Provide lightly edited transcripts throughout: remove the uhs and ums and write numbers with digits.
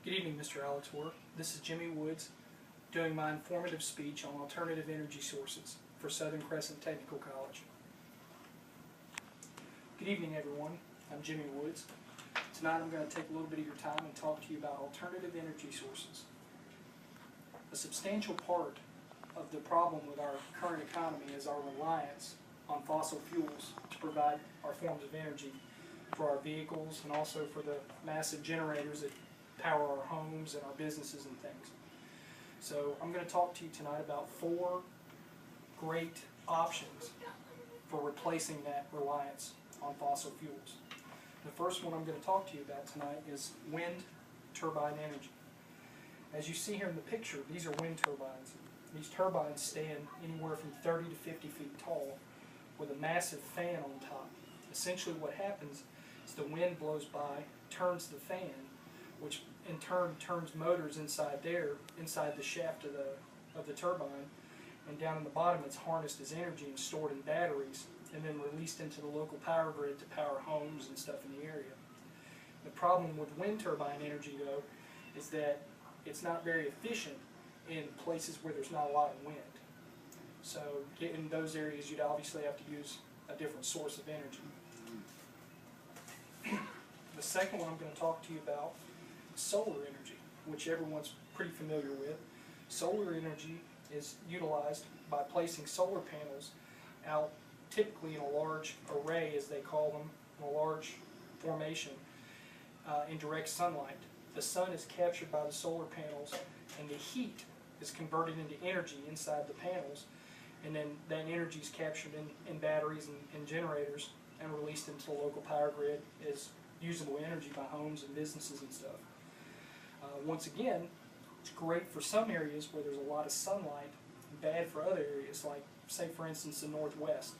Good evening, Mr. Allexworth. This is Jimmy Woods doing my informative speech on alternative energy sources for Southern Crescent Technical College. Good evening, everyone. I'm Jimmy Woods. Tonight I'm going to take a little bit of your time and talk to you about alternative energy sources. A substantial part of the problem with our current economy is our reliance on fossil fuels to provide our forms of energy for our vehicles and also for the massive generators that power our homes and our businesses and things. So I'm going to talk to you tonight about 4 great options for replacing that reliance on fossil fuels. The first one I'm going to talk to you about tonight is wind turbine energy. As you see here in the picture, these are wind turbines. These turbines stand anywhere from 30 to 50 feet tall with a massive fan on top. Essentially what happens is the wind blows by, turns the fan, which in turn turns motors inside the shaft of the turbine, and down in the bottom it's harnessed as energy and stored in batteries and then released into the local power grid to power homes and stuff in the area. The problem with wind turbine energy, though, is that it's not very efficient in places where there's not a lot of wind. So in those areas you'd obviously have to use a different source of energy. The second one I'm going to talk to you about is solar energy, which everyone's pretty familiar with. Solar energy is utilized by placing solar panels out typically in a large array, as they call them, in a large formation in direct sunlight. The sun is captured by the solar panels and the heat is converted into energy inside the panels, and then that energy is captured in batteries and generators and released into the local power grid as usable energy by homes and businesses and stuff. Once again, it's great for some areas where there's a lot of sunlight, and bad for other areas, like, say for instance, the Northwest.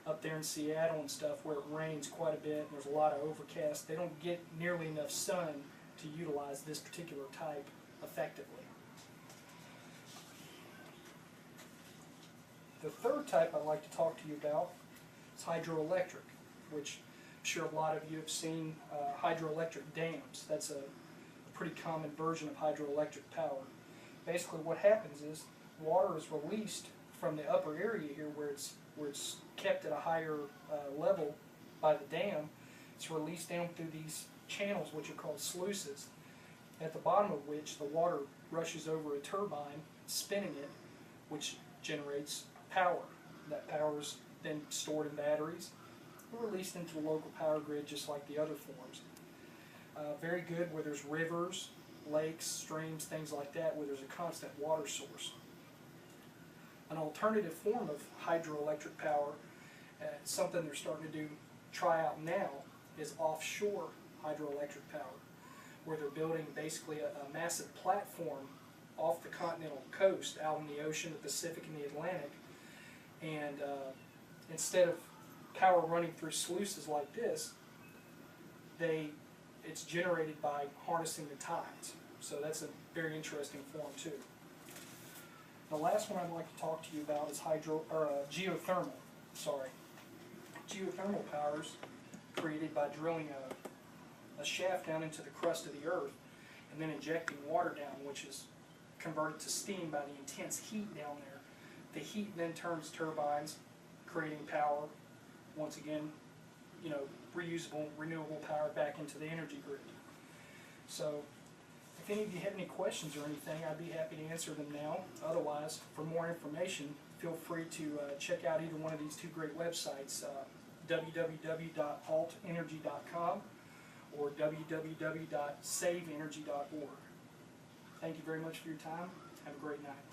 Up there in Seattle and stuff where it rains quite a bit and there's a lot of overcast, they don't get nearly enough sun to utilize this particular type effectively. The third type I'd like to talk to you about is hydroelectric, which I'm sure a lot of you have seen hydroelectric dams. That's a pretty common version of hydroelectric power. Basically what happens is water is released from the upper area here where it's kept at a higher level by the dam. It's released down through these channels, which are called sluices, at the bottom of which the water rushes over a turbine, spinning it, which generates power. That power is then stored in batteries and released into the local power grid just like the other forms. Very good where there's rivers, lakes, streams, things like that, where there's a constant water source. An alternative form of hydroelectric power, something they're starting to try out now, is offshore hydroelectric power, where they're building basically a massive platform off the continental coast out in the ocean, the Pacific and the Atlantic, and instead of power running through sluices like this, it's generated by harnessing the tides. So that's a very interesting form too. The last one I'd like to talk to you about is geothermal. Geothermal power is created by drilling a shaft down into the crust of the earth and then injecting water down, which is converted to steam by the intense heat down there. The heat then turns turbines, creating power. Once again, reusable, renewable power back into the energy grid. So if any of you have any questions or anything, I'd be happy to answer them now. Otherwise, for more information, feel free to check out either one of these 2 great websites, www.altenergy.com or www.saveenergy.org. Thank you very much for your time. Have a great night.